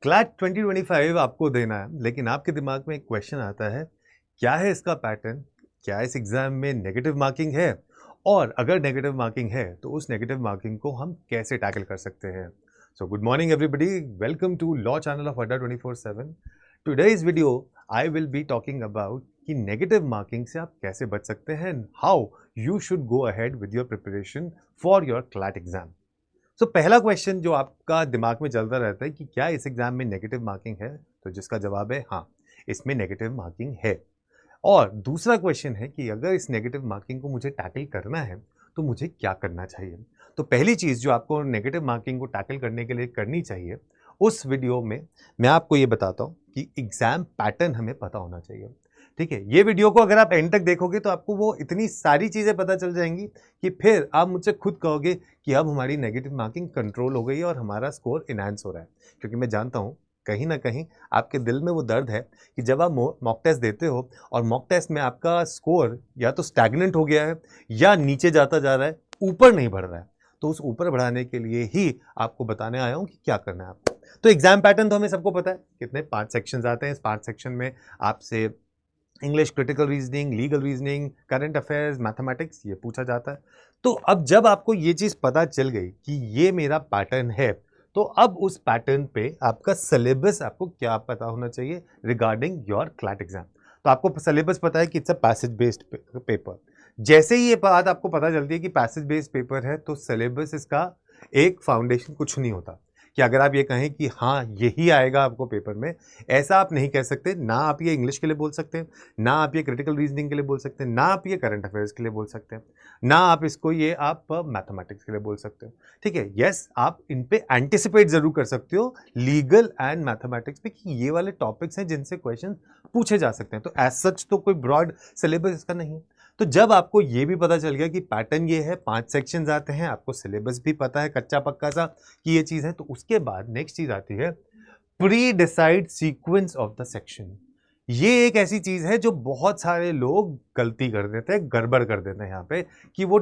CLAT 2025 आपको देना है, लेकिन आपके दिमाग में एक क्वेश्चन आता है, क्या है इसका पैटर्न? क्या इस एग्जाम में नेगेटिव मार्किंग है? और अगर नेगेटिव मार्किंग है तो उस नेगेटिव मार्किंग को हम कैसे टैकल कर सकते हैं? So good morning everybody, welcome to law channel of Adda 24/7। Today's video I will be talking about कि नेगेटिव मार्किंग से आप कैसे बच सकते हैं, how you should go ahead with your preparation for your CLAT exam. तो पहला क्वेश्चन जो आपका दिमाग में चलता रहता है कि क्या इस एग्जाम में नेगेटिव मार्किंग है, तो जिसका जवाब है हाँ, इसमें नेगेटिव मार्किंग है। और दूसरा क्वेश्चन है कि अगर इस नेगेटिव मार्किंग को मुझे टैकल करना है तो मुझे क्या करना चाहिए। तो पहली चीज जो आपको नेगेटिव मार्किंग को टैकल करने के लिए करनी चाहिए, उस वीडियो में मैं आपको ये बताता हूँ कि एग्जाम पैटर्न हमें पता होना चाहिए। ठीक है, ये वीडियो को अगर आप एंड तक देखोगे तो आपको वो इतनी सारी चीजें पता चल जाएंगी कि फिर आप मुझसे खुद कहोगे कि अब हमारी नेगेटिव मार्किंग कंट्रोल हो गई है और हमारा स्कोर इनहैंस हो रहा है। क्योंकि मैं जानता हूँ कहीं ना कहीं आपके दिल में वो दर्द है कि जब आप मॉक टेस्ट देते हो और मॉक टेस्ट में आपका स्कोर या तो स्टैग्नेंट हो गया है या नीचे जाता जा रहा है, ऊपर नहीं बढ़ रहा है, तो उस ऊपर बढ़ाने के लिए ही आपको बताने आया हूँ कि क्या करना है आपको। तो एग्जाम पैटर्न तो हमें सबको पता है, कितने 5 सेक्शंस आते हैं। इस 5 सेक्शन में आपसे English, critical reasoning, legal reasoning, current affairs, mathematics ये पूछा जाता है। तो अब जब आपको ये चीज़ पता चल गई कि ये मेरा पैटर्न है, तो अब उस पैटर्न पे आपका सिलेबस आपको क्या पता होना चाहिए रिगार्डिंग योर क्लैट एग्जाम। तो आपको सिलेबस पता है कि it's a passage based paper. जैसे ही ये बात आपको पता चलती है कि पैसेज बेस्ड पेपर है, तो सिलेबस इसका एक फाउंडेशन कुछ नहीं होता कि अगर आप ये कहें कि हाँ यही आएगा आपको पेपर में, ऐसा आप नहीं कह सकते। ना आप ये इंग्लिश के लिए बोल सकते हैं, ना आप ये क्रिटिकल रीजनिंग के लिए बोल सकते हैं, ना आप ये करंट अफेयर्स के लिए बोल सकते हैं, ना आप इसको ये आप मैथमेटिक्स के लिए बोल सकते हो। ठीक है, यस, आप इन पे एंटिसिपेट जरूर कर सकते हो लीगल एंड मैथमेटिक्स पे कि ये वाले टॉपिक्स हैं जिनसे क्वेश्चन पूछे जा सकते हैं। तो एज सच तो कोई ब्रॉड सिलेबस इसका नहीं है। तो जब आपको ये भी पता चल गया कि पैटर्न ये है, 5 सेक्शंस आते हैं, आपको सिलेबस भी पता है कच्चा पक्का सा कि ये चीज है, तो उसके बाद नेक्स्ट चीज आती है pre decide sequence of the section. ये एक ऐसी चीज है जो बहुत सारे लोग गलती कर देते हैं, गड़बड़ कर देते हैं यहाँ पे, कि वो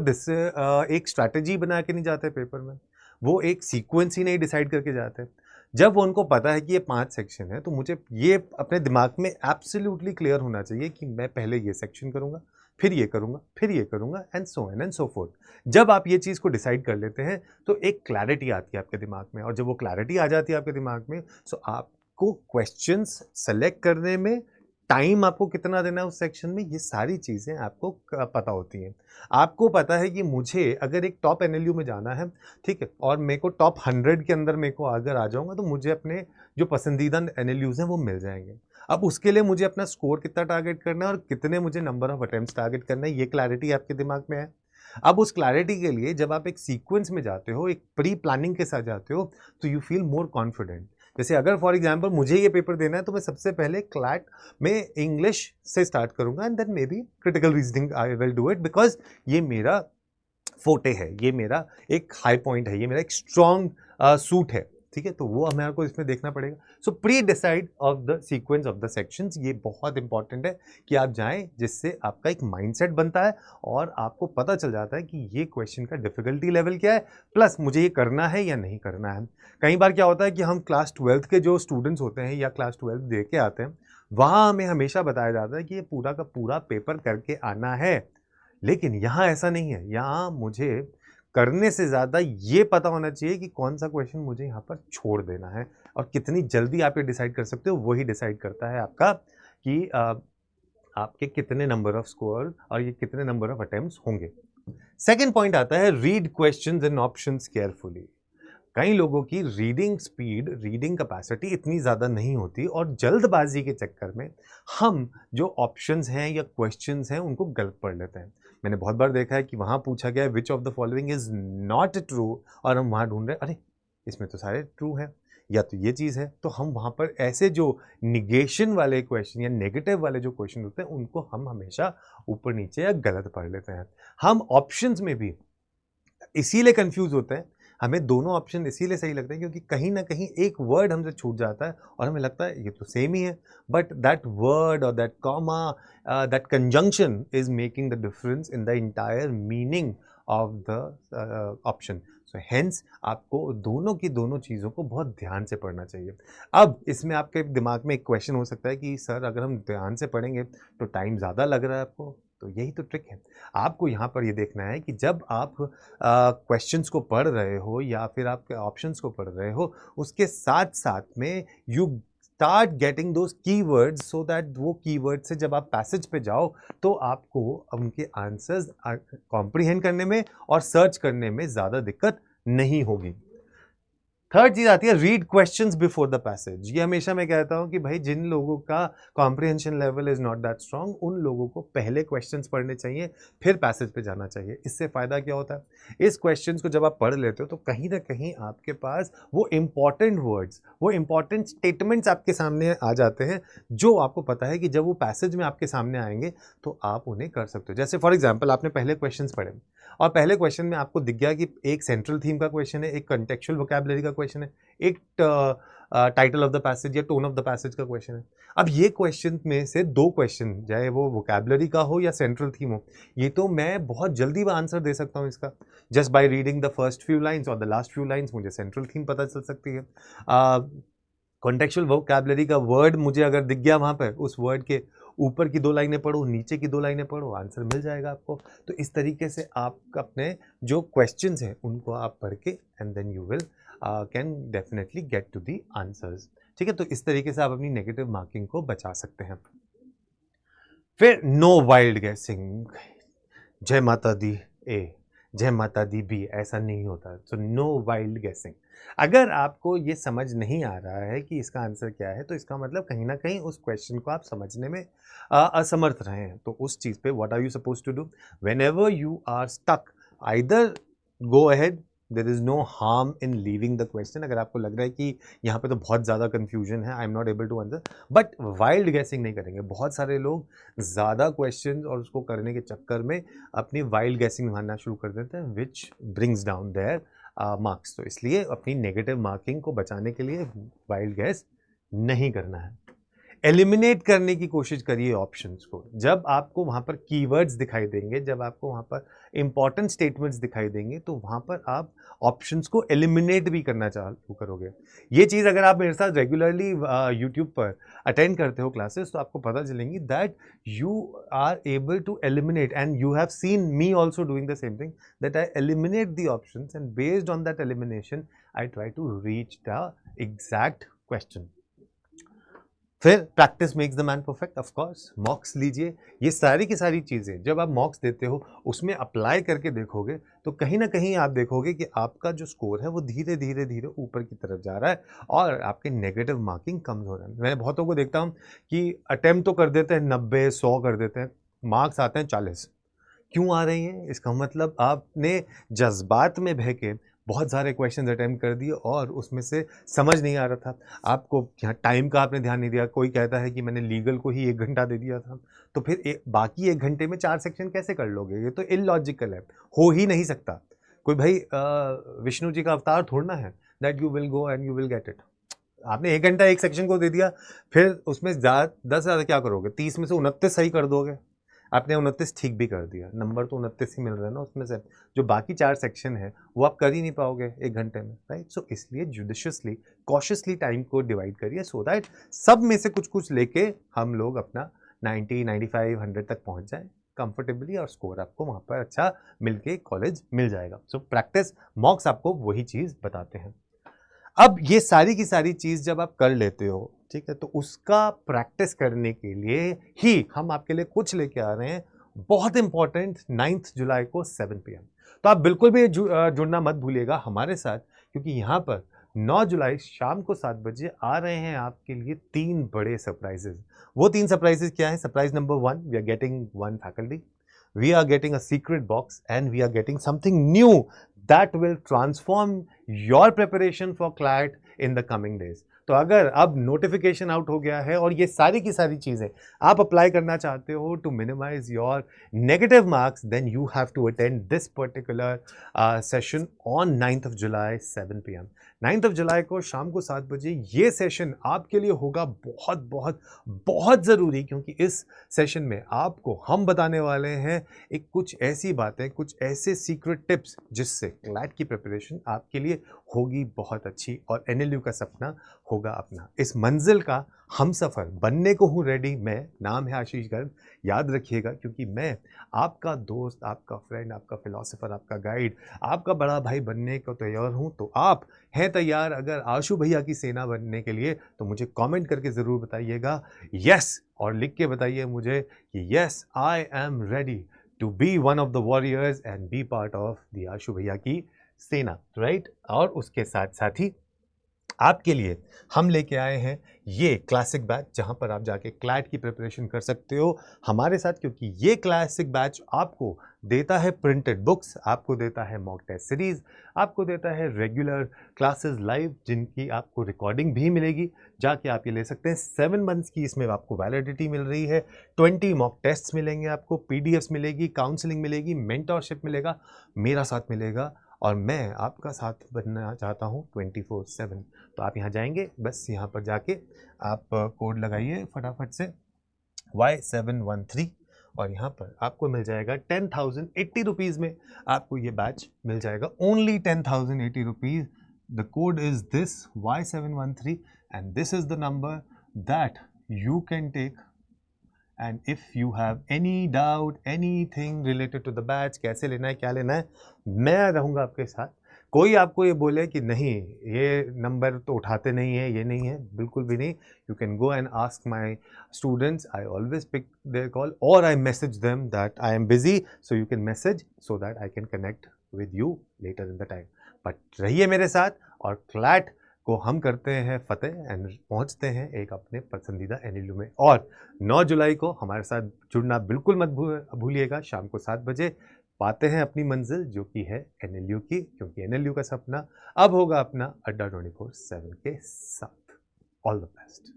एक स्ट्रैटेजी बना के नहीं जाते पेपर में, वो एक सीक्वेंस ही नहीं डिसाइड करके जाते। जब उनको पता है कि ये 5 सेक्शन है, तो मुझे ये अपने दिमाग में एब्सोल्युटली क्लियर होना चाहिए कि मैं पहले ये सेक्शन करूंगा, फिर ये करूंगा, फिर ये करूंगा, and so on and so fourth. जब आप ये चीज को डिसाइड कर लेते हैं तो एक क्लैरिटी आती है आपके दिमाग में, और जब वो क्लैरिटी आ जाती है आपके दिमाग में, सो आपको क्वेश्चंस सेलेक्ट करने में टाइम आपको कितना देना है उस सेक्शन में, ये सारी चीजें आपको पता होती हैं। आपको पता है कि मुझे अगर एक टॉप एनएलयू में जाना है, ठीक है, और मेरे को टॉप 100 के अंदर मेरे को अगर आ जाऊंगा तो मुझे अपने जो पसंदीदा एनएलयूज हैं वो मिल जाएंगे। अब उसके लिए मुझे अपना स्कोर कितना टारगेट करना है और कितने मुझे नंबर ऑफ अटेम्प्ट्स टारगेट करना है, ये क्लैरिटी आपके दिमाग में है। अब उस क्लैरिटी के लिए जब आप एक सीक्वेंस में जाते हो, एक प्री प्लानिंग के साथ जाते हो, तो यू फील मोर कॉन्फिडेंट। जैसे अगर फॉर एग्जांपल मुझे ये पेपर देना है, तो मैं सबसे पहले क्लैट में इंग्लिश से स्टार्ट करूंगा and then maybe critical reasoning I will do it, because ये मेरा फोटे है, ये मेरा एक हाई पॉइंट है, ये मेरा एक स्ट्रॉन्ग सूट है। ठीक है, तो वो हमें को इसमें देखना पड़ेगा। सो pre decide of the sequence of the sections, ये बहुत इंपॉर्टेंट है कि आप जाएं, जिससे आपका एक माइंडसेट बनता है और आपको पता चल जाता है कि ये क्वेश्चन का डिफिकल्टी लेवल क्या है, प्लस मुझे ये करना है या नहीं करना है। कई बार क्या होता है कि हम क्लास 12 के जो स्टूडेंट्स होते हैं या क्लास 12 दे के आते हैं, वहाँ हमें हमेशा बताया जाता है कि ये पूरा का पूरा पेपर करके आना है, लेकिन यहाँ ऐसा नहीं है। यहाँ मुझे करने से ज़्यादा ये पता होना चाहिए कि कौन सा क्वेश्चन मुझे यहाँ पर छोड़ देना है, और कितनी जल्दी आप ये डिसाइड कर सकते हो, वही डिसाइड करता है आपका कि आपके कितने नंबर ऑफ स्कोर और ये कितने नंबर ऑफ अटेम्प्ट्स होंगे। सेकंड पॉइंट आता है read questions and options carefully. कई लोगों की रीडिंग स्पीड, रीडिंग कैपेसिटी इतनी ज़्यादा नहीं होती, और जल्दबाजी के चक्कर में हम जो ऑप्शंस हैं या क्वेश्चंस हैं उनको गलत पढ़ लेते हैं। मैंने बहुत बार देखा है कि वहाँ पूछा गया which of the following is not true, और हम वहाँ ढूंढ रहे अरे इसमें तो सारे ट्रू हैं, या तो ये चीज़ है, तो हम वहाँ पर ऐसे जो निगेशन वाले क्वेश्चन या नेगेटिव वाले जो क्वेश्चन होते हैं उनको हम हमेशा ऊपर नीचे या गलत पढ़ लेते हैं। हम ऑप्शंस में भी इसीलिए कंफ्यूज होते हैं, हमें दोनों ऑप्शन इसीलिए सही लगते हैं क्योंकि कहीं ना कहीं एक वर्ड हमसे छूट जाता है और हमें लगता है ये तो सेम ही है, बट दैट वर्ड और that comma, that conjunction is making the difference in the entire meaning of the option. So hence आपको दोनों की दोनों चीज़ों को बहुत ध्यान से पढ़ना चाहिए। अब इसमें आपके दिमाग में एक क्वेश्चन हो सकता है कि सर अगर हम ध्यान से पढ़ेंगे तो टाइम ज़्यादा लग रहा है आपको, तो यही तो ट्रिक है। आपको यहाँ पर ये देखना है कि जब आप क्वेश्चंस को पढ़ रहे हो या फिर आपके ऑप्शंस को पढ़ रहे हो, उसके साथ-साथ में you start getting those keywords so that वो कीवर्ड से जब आप पैसेज पे जाओ तो आपको उनके आंसर्स कॉम्प्रिहेंड करने में और सर्च करने में ज़्यादा दिक्कत नहीं होगी। थर्ड चीज आती है read questions before the passage. ये हमेशा मैं कहता हूं कि भाई जिन लोगों का comprehension level is not that strong, उन लोगों को पहले क्वेश्चंस पढ़ने चाहिए, फिर पैसेज पे जाना चाहिए। इससे फायदा क्या होता है, इस क्वेश्चंस को जब आप पढ़ लेते हो तो कहीं ना कहीं आपके पास वो इंपॉर्टेंट वर्ड्स, वो इंपॉर्टेंट स्टेटमेंट्स आपके सामने आ जाते हैं, जो आपको पता है कि जब वो पैसेज में आपके सामने आएंगे तो आप उन्हें कर सकते हो। जैसे फॉर एग्जाम्पल आपने पहले क्वेश्चन पढ़े और पहले क्वेश्चन में आपको दिख गया कि एक सेंट्रल थीम का क्वेश्चन है, एक कंटेक्चुअल वोकैबुलरी का क्वेश्चन है, एक टाइटल ऑफ द पैसेज या टोन ऑफ द पैसेज का क्वेश्चन है। अब ये क्वेश्चन में से दो क्वेश्चन, चाहे वो वोकैबुलरी का हो या सेंट्रल थीम हो, ये तो मैं बहुत जल्दी आंसर दे सकता हूँ इसका। Just by reading the first few lines और द लास्ट फ्यू लाइन्स मुझे सेंट्रल थीम पता चल सकती है। कॉन्टेक्चुअल वोकैबुलरी का वर्ड मुझे अगर दिख गया वहाँ पर, उस वर्ड के ऊपर की दो लाइनें पढ़ो, नीचे की दो लाइनें पढ़ो, आंसर मिल जाएगा आपको। तो इस तरीके से आप अपने जो क्वेश्चंस हैं उनको आप पढ़ के and then you will can definitely get to the answers. ठीक है, तो इस तरीके से आप अपनी नेगेटिव मार्किंग को बचा सकते हैं। फिर नो वाइल्ड गैसिंग। जय माता दी ए, जय माता दी बी, ऐसा नहीं होता। So no wild guessing. अगर आपको ये समझ नहीं आ रहा है कि इसका आंसर क्या है, तो इसका मतलब कहीं ना कहीं उस क्वेश्चन को आप समझने में असमर्थ रहे हैं। तो उस चीज़ पे what are you supposed to do whenever you are stuck, either go ahead, there is no harm in leaving the question. अगर आपको लग रहा है कि यहाँ पे तो बहुत ज़्यादा कन्फ्यूजन है, I am not able to answer, but wild guessing नहीं करेंगे। बहुत सारे लोग ज़्यादा क्वेश्चन और उसको करने के चक्कर में अपनी वाइल्ड गैसिंग मारना शुरू कर देते हैं, which brings down there marks. तो इसलिए अपनी नेगेटिव मार्किंग को बचाने के लिए वाइल्ड गैस नहीं करना है। एलिमिनेट करने की कोशिश करिए ऑप्शंस को। जब आपको वहाँ पर कीवर्ड्स दिखाई देंगे, जब आपको वहाँ पर इंपॉर्टेंट स्टेटमेंट्स दिखाई देंगे, तो वहाँ पर आप ऑप्शंस को एलिमिनेट भी करना चालू करोगे। ये चीज़ अगर आप मेरे साथ रेगुलरली यूट्यूब पर अटेंड करते हो क्लासेस, तो आपको पता चलेंगी that you are able to eliminate, and you have seen me also doing the same thing, that I eliminate the options and based on that elimination I try to reach the exact question. फिर practice makes the man perfect, of course mocks लीजिए। ये सारी की सारी चीज़ें जब आप मॉक्स देते हो उसमें अप्लाई करके देखोगे, तो कहीं ना कहीं आप देखोगे कि आपका जो स्कोर है वो धीरे धीरे धीरे ऊपर की तरफ जा रहा है और आपके नेगेटिव मार्किंग कम हो रहा है। मैं बहुतों को देखता हूँ कि अटेम्प्ट तो कर देते हैं 90, 100 कर देते हैं, मार्क्स आते हैं 40। क्यों आ रही हैं? इसका मतलब आपने जज्बात में बह के बहुत सारे क्वेश्चन अटेम्प्ट कर दिए और उसमें से समझ नहीं आ रहा था आपको। यहाँ टाइम का आपने ध्यान नहीं दिया। कोई कहता है कि मैंने लीगल को ही 1 घंटा दे दिया था, तो फिर बाकी 1 घंटे में 4 सेक्शन कैसे कर लोगे? ये तो इलॉजिकल है, हो ही नहीं सकता। कोई भाई विष्णु जी का अवतार थोड़ना है that you will go and you will get it. आपने 1 घंटा एक सेक्शन को दे दिया, फिर उसमें 10 ज़्यादा क्या करोगे? 30 में से 29 सही कर दोगे। आपने 29 ठीक भी कर दिया, नंबर तो 29 ही मिल रहा है ना उसमें से। जो बाकी 4 सेक्शन है वो आप कर ही नहीं पाओगे 1 घंटे में, राइट? सो इसलिए जुडिशियसली, कॉशियसली टाइम को डिवाइड करिए सो दैट सब में से कुछ कुछ लेके हम लोग अपना 90, 95, 100 तक पहुंच जाए कंफर्टेबली, और स्कोर आपको वहाँ पर अच्छा मिलके कॉलेज मिल जाएगा। सो प्रैक्टिस मॉक्स आपको वही चीज़ बताते हैं। अब ये सारी की सारी चीज़ जब आप कर लेते हो, ठीक है, तो उसका प्रैक्टिस करने के लिए ही हम आपके लिए कुछ लेके आ रहे हैं, बहुत इंपॉर्टेंट, 9 जुलाई को 7 PM। तो आप बिल्कुल भी जुड़ना मत भूलिएगा हमारे साथ, क्योंकि यहाँ पर 9 जुलाई शाम को 7 बजे आ रहे हैं आपके लिए 3 बड़े सरप्राइजेज। वो 3 सरप्राइजेज क्या है? Surprise number 1, we are getting 1 faculty, we are getting a secret box, and we are getting something new that will transform your preparation for CLAT in the coming days. तो अगर अब notification out हो गया है और ये सारी की सारी चीज़ें आप अप्लाई करना चाहते हो to minimise your negative marks, then you have to attend this particular session on 9th of July 7 PM। 9th of July को शाम को 7 बजे ये सेशन आपके लिए होगा बहुत बहुत बहुत ज़रूरी, क्योंकि इस सेशन में आपको हम बताने वाले हैं एक कुछ ऐसी बातें, कुछ ऐसे सीक्रेट टिप्स जिससे क्लैट की प्रिपरेशन आपके लिए होगी बहुत अच्छी और एनएलयू का सपना होगा अपना। इस मंजिल का हम सफ़र बनने को हूँ रेडी। मैं, नाम है आशीष गर्ग, याद रखिएगा, क्योंकि मैं आपका दोस्त, आपका फ्रेंड, आपका फिलोसोफर, आपका गाइड, आपका बड़ा भाई बनने को तैयार हूँ। तो आप हैं तैयार अगर आशु भैया की सेना बनने के लिए, तो मुझे कमेंट करके ज़रूर बताइएगा यस, और लिख के बताइए मुझे कि yes I am ready to be one of the warriors and be part of the Ashu भैया की सेना, राइट। और उसके साथ साथ ही आपके लिए हम लेके आए हैं ये क्लासिक बैच, जहां पर आप जाके क्लैट की प्रिपरेशन कर सकते हो हमारे साथ, क्योंकि ये क्लासिक बैच आपको देता है प्रिंटेड बुक्स, आपको देता है मॉक टेस्ट सीरीज, आपको देता है रेगुलर क्लासेस लाइव जिनकी आपको रिकॉर्डिंग भी मिलेगी, जाके आप ये ले सकते हैं। 7 मंथ्स की इसमें आपको वैलिडिटी मिल रही है, 20 मॉक टेस्ट्स मिलेंगे आपको, पीडीएफ्स मिलेगी, काउंसलिंग मिलेगी, मेंटरशिप मिलेगा, मेरा साथ मिलेगा, और मैं आपका साथ बनना चाहता हूँ 24/7। तो आप यहाँ जाएंगे, बस यहाँ पर जाके आप कोड लगाइए फटाफट से Y713, और यहाँ पर आपको मिल जाएगा 10,080 रुपीज़ में आपको ये बैच मिल जाएगा, only 10,080 rupees. The code is this Y713 and this is the number that you can take. And if you have any doubt, anything related to the batch, कैसे लेना है, क्या लेना है, मैं रहूँगा आपके साथ। कोई आपको ये बोले कि नहीं ये नंबर तो उठाते नहीं है, ये नहीं है, बिल्कुल भी नहीं। You can go and ask my students, I always pick their call, और I message them that I am busy, so you can message so that I can connect with you later in the time. But रहिए मेरे साथ, और CLAT को हम करते हैं फतेह and पहुंचते हैं एक अपने पसंदीदा एनएलयू में। और 9 जुलाई को हमारे साथ जुड़ना बिल्कुल मत भूलिएगा, शाम को 7 बजे पाते हैं अपनी मंजिल, जो कि है एनएलयू की, क्योंकि एनएलयू का सपना अब होगा अपना अड्डा 24/7 के साथ। All the best.